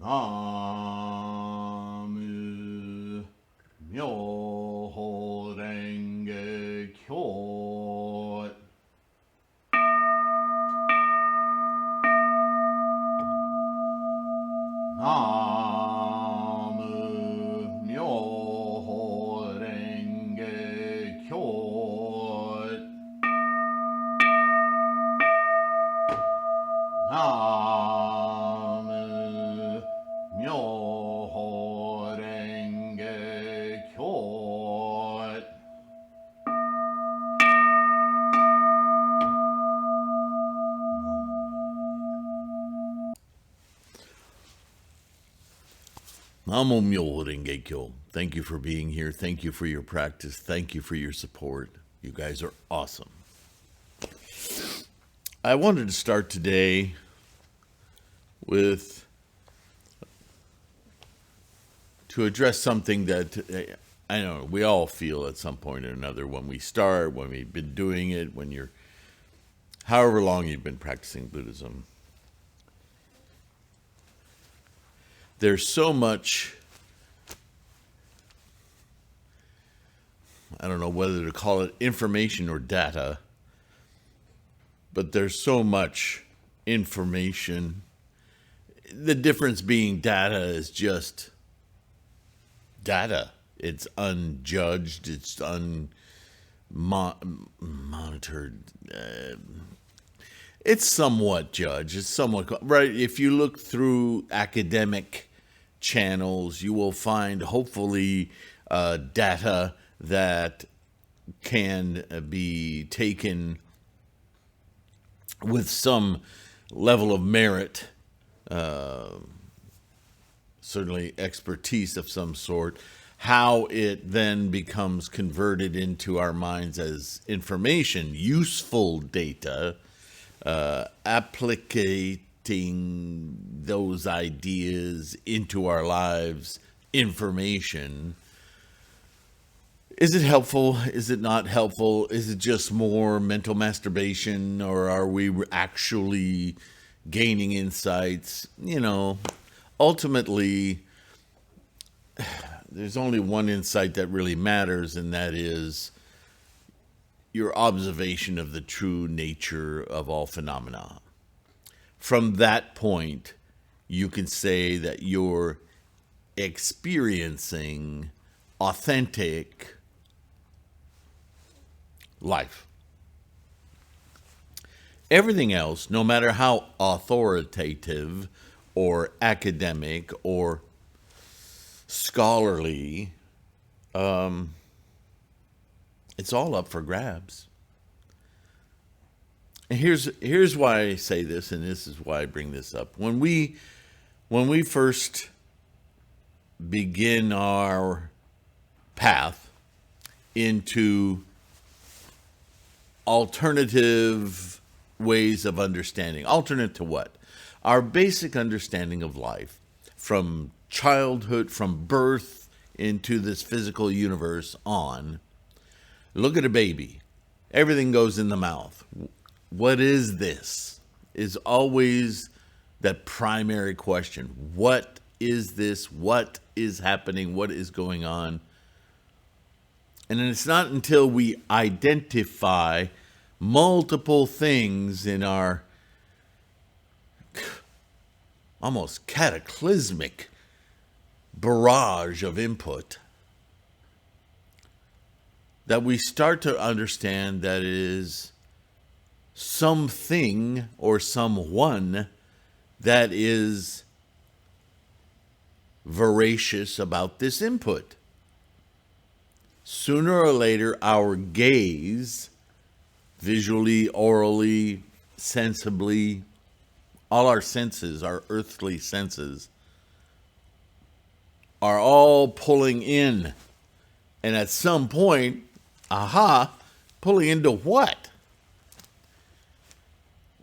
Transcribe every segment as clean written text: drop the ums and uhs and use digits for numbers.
나무 묘호랭개교 나무 묘호랭개교 나무 묘호랭개교 Namo Myoho Renge Kyo. Thank you for being here. Thank you for your practice. Thank you for your support. You guys are awesome. I wanted to start today to address something that I know we all feel at some point or another when we start, when we've been doing it, when you're, however long you've been practicing Buddhism. There's so much, I don't know whether to call it information or data, but there's so much information. The difference being data is just data. It's unjudged, it's unmonitored. It's somewhat judged. It's somewhat, right? If you look through academic channels, you will find hopefully data that can be taken with some level of merit, certainly expertise of some sort. How it then becomes converted into our minds as information, useful data, applicating those ideas into our lives, information. Is it helpful? Is it not helpful? Is it just more mental masturbation, or are we actually gaining insights? You know, ultimately, there's only one insight that really matters, and that is your observation of the true nature of all phenomena. From that point, you can say that you're experiencing authentic life. Everything else, no matter how authoritative or academic or scholarly, it's all up for grabs. And here's why I say this, and this is why I bring this up. When we first begin our path into alternative ways of understanding, alternate to what? Our basic understanding of life, from childhood, from birth into this physical universe on. Look at a baby. Everything goes in the mouth. What is this? Is always that primary question. What is this? What is happening? What is going on? And it's not until we identify multiple things in our almost cataclysmic barrage of input that we start to understand that it is something or someone that is voracious about this input. Sooner or later, our gaze, visually, orally, sensibly, all our senses, our earthly senses, are all pulling in. And at some point, pulling into what?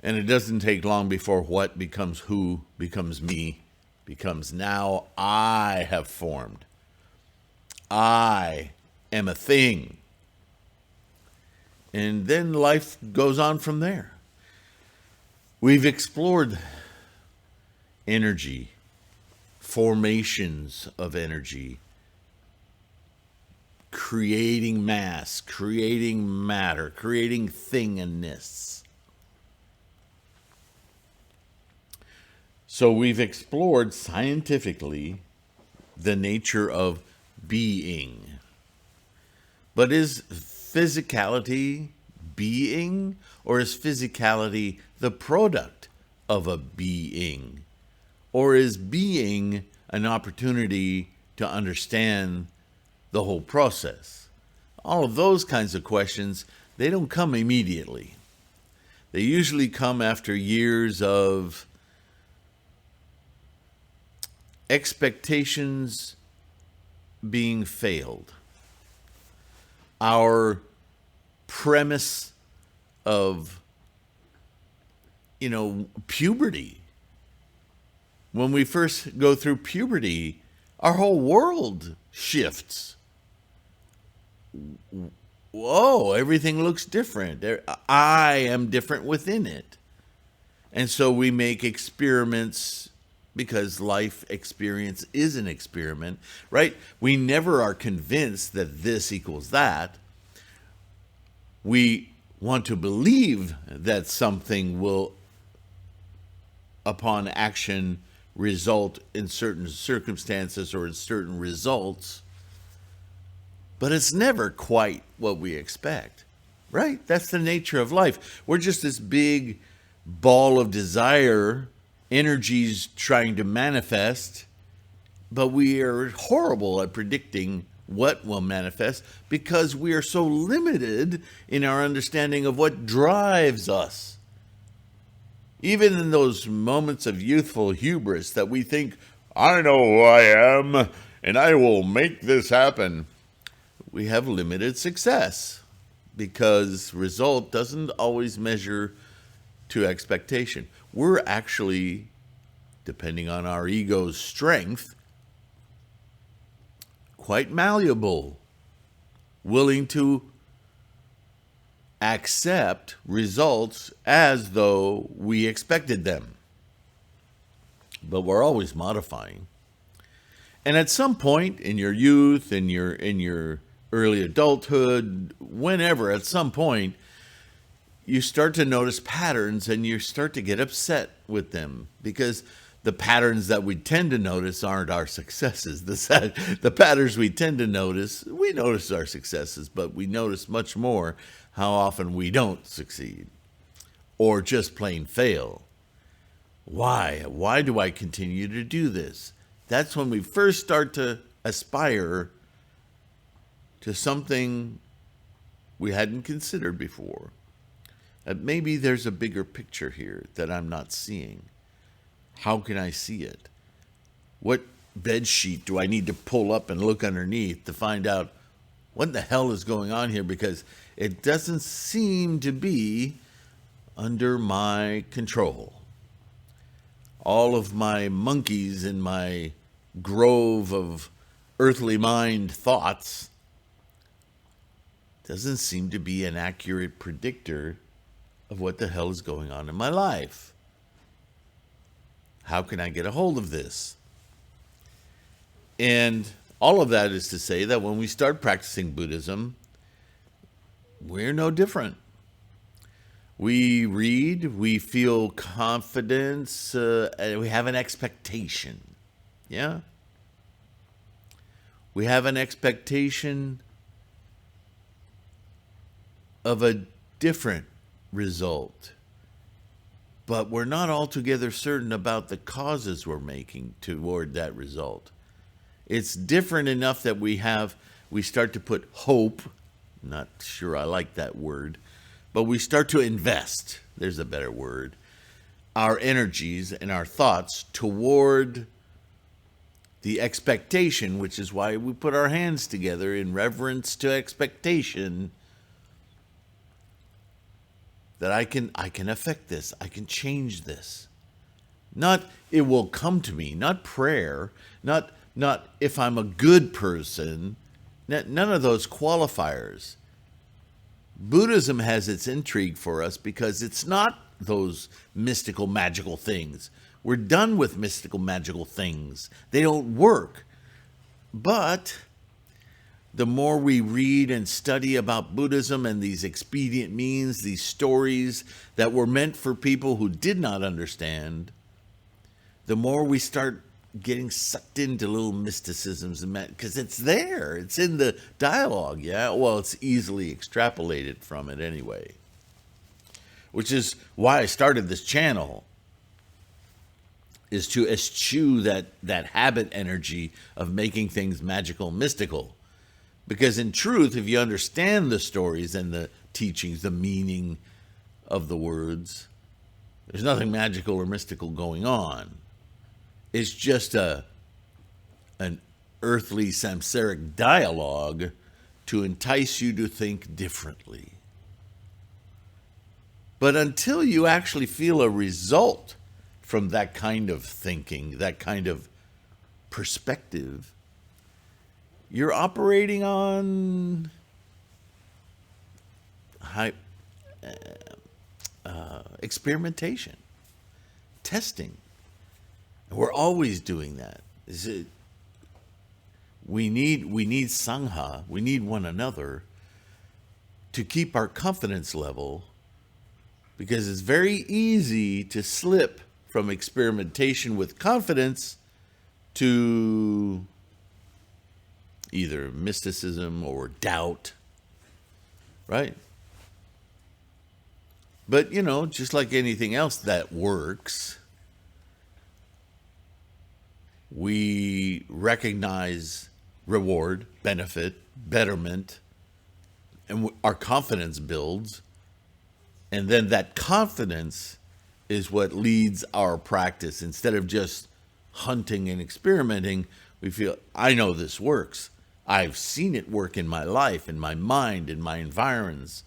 And it doesn't take long before what becomes who, becomes me, becomes now I have formed. I am a thing. And then life goes on from there. We've explored energy, formations of energy, creating mass, creating matter, creating thingness. So we've explored scientifically the nature of being. But is physicality being, or is physicality the product of a being? Or is being an opportunity to understand the whole process? All of those kinds of questions, they don't come immediately. They usually come after years of expectations being failed. Our premise of, puberty. When we first go through puberty, our whole world shifts. Whoa, everything looks different. I am different within it. And so we make experiments, because life experience is an experiment, right? We never are convinced that this equals that. We want to believe that something will, upon action, result in certain circumstances or in certain results, but it's never quite what we expect, right? That's the nature of life. We're just this big ball of desire, energies trying to manifest, but we are horrible at predicting what will manifest because we are so limited in our understanding of what drives us. Even in those moments of youthful hubris that we think, I know who I am and I will make this happen, we have limited success because result doesn't always measure to expectation. We're actually, depending on our ego's strength, quite malleable, willing to accept results as though we expected them. But we're always modifying. And at some point in your youth, in your early adulthood, whenever, at some point, you start to notice patterns and you start to get upset with them because the patterns that we tend to notice aren't our successes. The patterns we tend to notice, we notice our successes, but we notice much more how often we don't succeed or just plain fail. Why? Why do I continue to do this? That's when we first start to aspire to something we hadn't considered before. Maybe there's a bigger picture here that I'm not seeing. How can I see it? What bed sheet do I need to pull up and look underneath to find out what the hell is going on here? Because it doesn't seem to be under my control. All of my monkeys in my grove of earthly mind thoughts doesn't seem to be an accurate predictor of what the hell is going on in my life. How can I get a hold of this? And all of that is to say that when we start practicing Buddhism, we're no different. We read, we feel confidence, and we have an expectation. Yeah? We have an expectation of a different result. But we're not altogether certain about the causes we're making toward that result. It's different enough that we start to put hope, not sure I like that word, but we start to invest, there's a better word, our energies and our thoughts toward the expectation, which is why we put our hands together in reverence to expectation, that I can affect this, I can change this. Not it will come to me, not prayer, not if I'm a good person, none of those qualifiers. Buddhism has its intrigue for us because it's not those mystical, magical things. We're done with mystical, magical things. They don't work. But the more we read and study about Buddhism and these expedient means, these stories that were meant for people who did not understand, the more we start getting sucked into little mysticisms, because it's there. It's in the dialogue, yeah? Well, it's easily extrapolated from it anyway. Which is why I started this channel, is to eschew that habit energy of making things magical and mystical. Because in truth, if you understand the stories and the teachings, the meaning of the words, there's nothing magical or mystical going on. It's just an earthly samsaric dialogue to entice you to think differently. But until you actually feel a result from that kind of thinking, that kind of perspective, you're operating on experimentation, testing. We're always doing that. We need Sangha, we need one another to keep our confidence level, because it's very easy to slip from experimentation with confidence to either mysticism or doubt, right? But, just like anything else that works, we recognize reward, benefit, betterment, and our confidence builds. And then that confidence is what leads our practice. Instead of just hunting and experimenting, we feel, I know this works. I've seen it work in my life, in my mind, in my environs.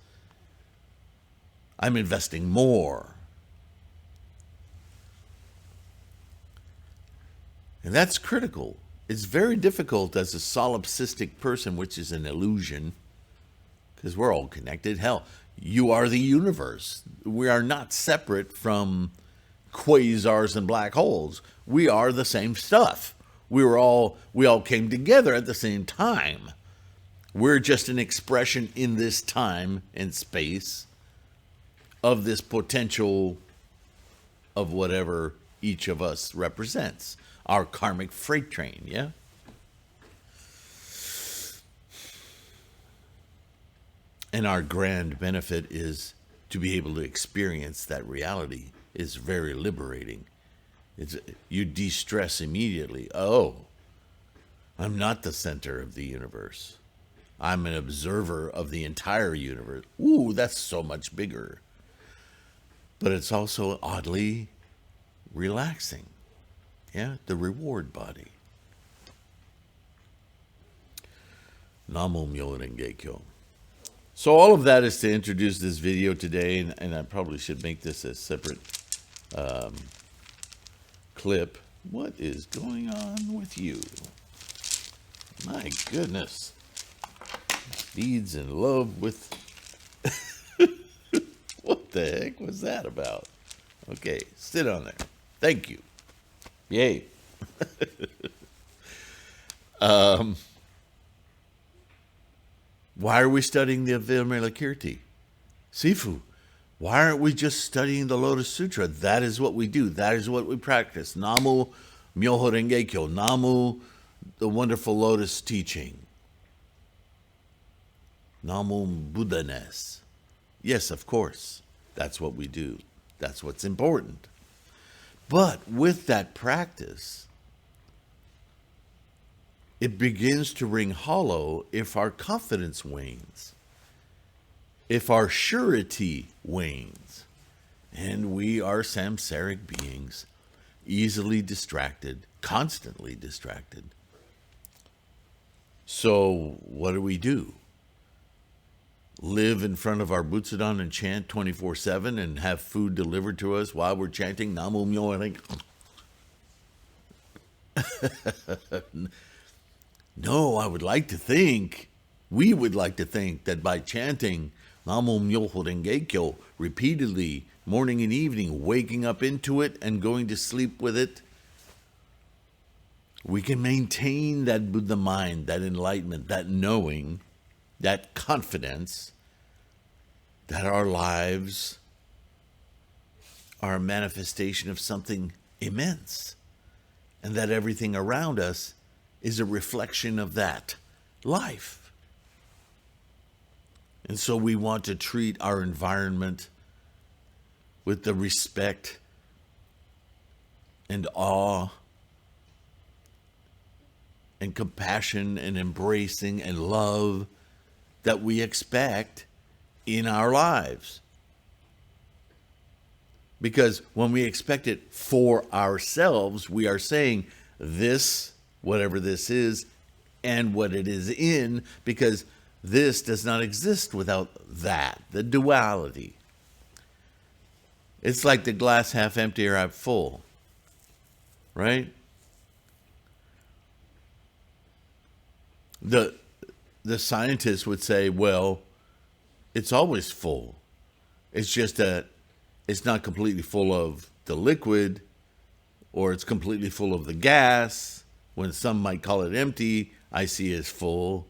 I'm investing more. And that's critical. It's very difficult as a solipsistic person, which is an illusion, because we're all connected. Hell, you are the universe. We are not separate from quasars and black holes. We are the same stuff. We all came together at the same time. We're just an expression in this time and space of this potential of whatever each of us represents. Our karmic freight train, yeah? And our grand benefit is to be able to experience that reality. Is very liberating. You de-stress immediately. Oh, I'm not the center of the universe. I'm an observer of the entire universe. Ooh, that's so much bigger. But it's also oddly relaxing. Yeah, the reward body. Namo Myoho Renge Kyo. So all of that is to introduce this video today, and I probably should make this a separate clip. What is going on with you? My goodness. Feeds in love with... What the heck was that about? Okay, sit on there. Thank you. Yay. Why are we studying the Vimalakirti? Sifu, why aren't we just studying the Lotus Sutra? That is what we do. That is what we practice. Namu Myoho Renge Kyo. Namu, the wonderful Lotus teaching. Namu Buddhaness. Yes, of course. That's what we do. That's what's important. But with that practice, it begins to ring hollow if our confidence wanes, if our surety wanes, and we are samsaric beings, easily distracted, constantly distracted. So what do? Live in front of our Butsudan and chant 24/7 and have food delivered to us while we're chanting Namo Myoho Renge. No, we would like to think that by chanting Namo Myoho Renge Kyo repeatedly, morning and evening, waking up into it and going to sleep with it, we can maintain that Buddha mind, that enlightenment, that knowing, that confidence that our lives are a manifestation of something immense, and that everything around us is a reflection of that life. And so we want to treat our environment with the respect and awe and compassion and embracing and love that we expect in our lives. Because when we expect it for ourselves, we are saying this, whatever this is, and what it is in, because this does not exist without that, the duality. It's like the glass half empty or half full, right? The scientists would say, well, it's always full. It's just that it's not completely full of the liquid, or it's completely full of the gas. When some might call it empty, I see it as full.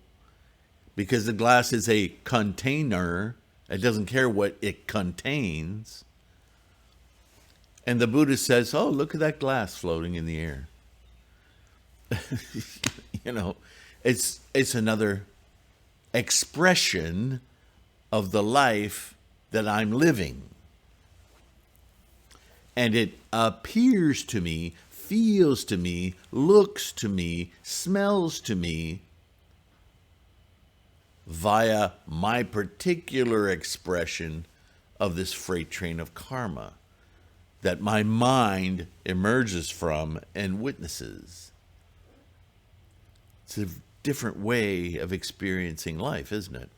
Because the glass is a container. It doesn't care what it contains. And the Buddha says, oh, look at that glass floating in the air. It's another expression of the life that I'm living. And it appears to me, feels to me, looks to me, smells to me via my particular expression of this freight train of karma that my mind emerges from and witnesses. It's a different way of experiencing life, isn't it?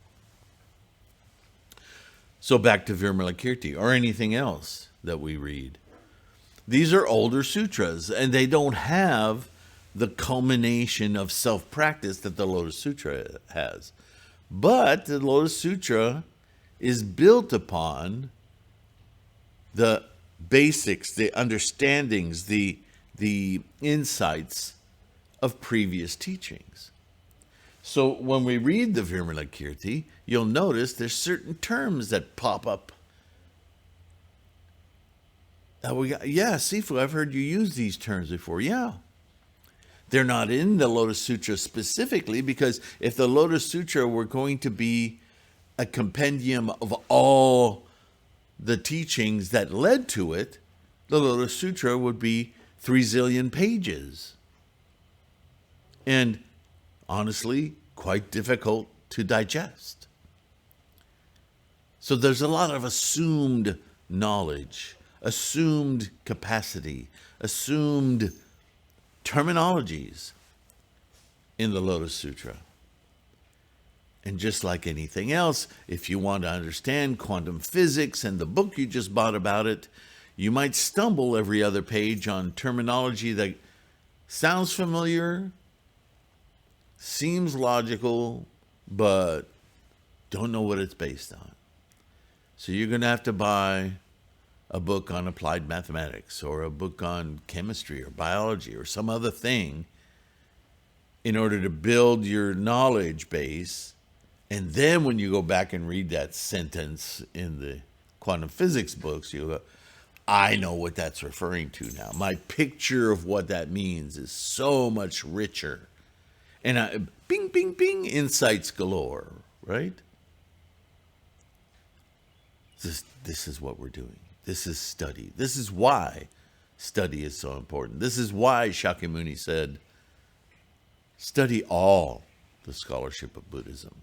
So back to Vimalakirti or anything else that we read. These are older sutras, and they don't have the culmination of self-practice that the Lotus Sutra has. But the Lotus Sutra is built upon the basics, the understandings, the insights of previous teachings. So when we read the Vimalakirti, you'll notice there's certain terms that pop up. Sifu, I've heard you use these terms before. Yeah. They're not in the Lotus Sutra specifically, because if the Lotus Sutra were going to be a compendium of all the teachings that led to it, the Lotus Sutra would be 3 zillion pages. And honestly, quite difficult to digest. So there's a lot of assumed knowledge, assumed capacity, assumed terminologies in the Lotus Sutra. And just like anything else, if you want to understand quantum physics and the book you just bought about it, you might stumble every other page on terminology that sounds familiar, seems logical, but don't know what it's based on. So you're going to have to buy a book on applied mathematics or a book on chemistry or biology or some other thing in order to build your knowledge base. And then when you go back and read that sentence in the quantum physics books, you go, I know what that's referring to now. My picture of what that means is so much richer. And bing, bing, bing, insights galore, right? This is what we're doing. This is study. This is why study is so important. This is why Shakyamuni said, study all the scholarship of Buddhism.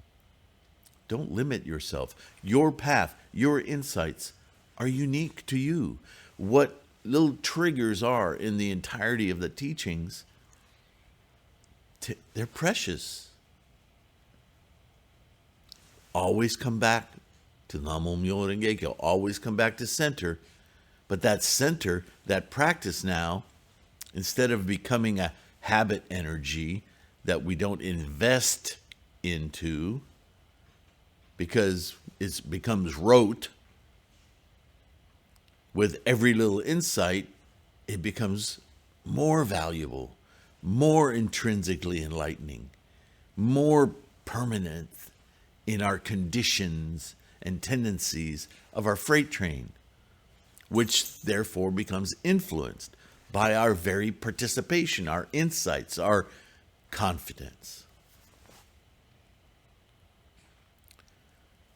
Don't limit yourself. Your path, your insights are unique to you. What little triggers are in the entirety of the teachings, they're precious. Always come back to Namo Myoho Renge Kyo. Always come back to center. But that center, that practice now, instead of becoming a habit energy that we don't invest into because it becomes rote, with every little insight, it becomes more valuable, more intrinsically enlightening, more permanent in our conditions and tendencies of our freight train, which therefore becomes influenced by our very participation, our insights, our confidence.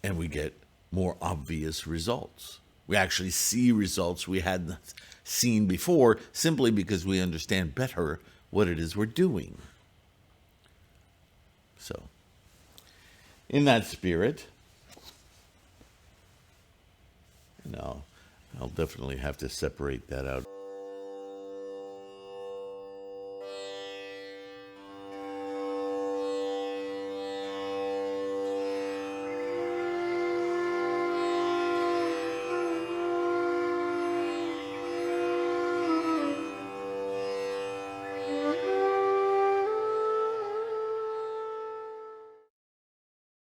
And we get more obvious results. We actually see results we hadn't seen before simply because we understand better what it is we're doing. So, in that spirit, I'll definitely have to separate that out.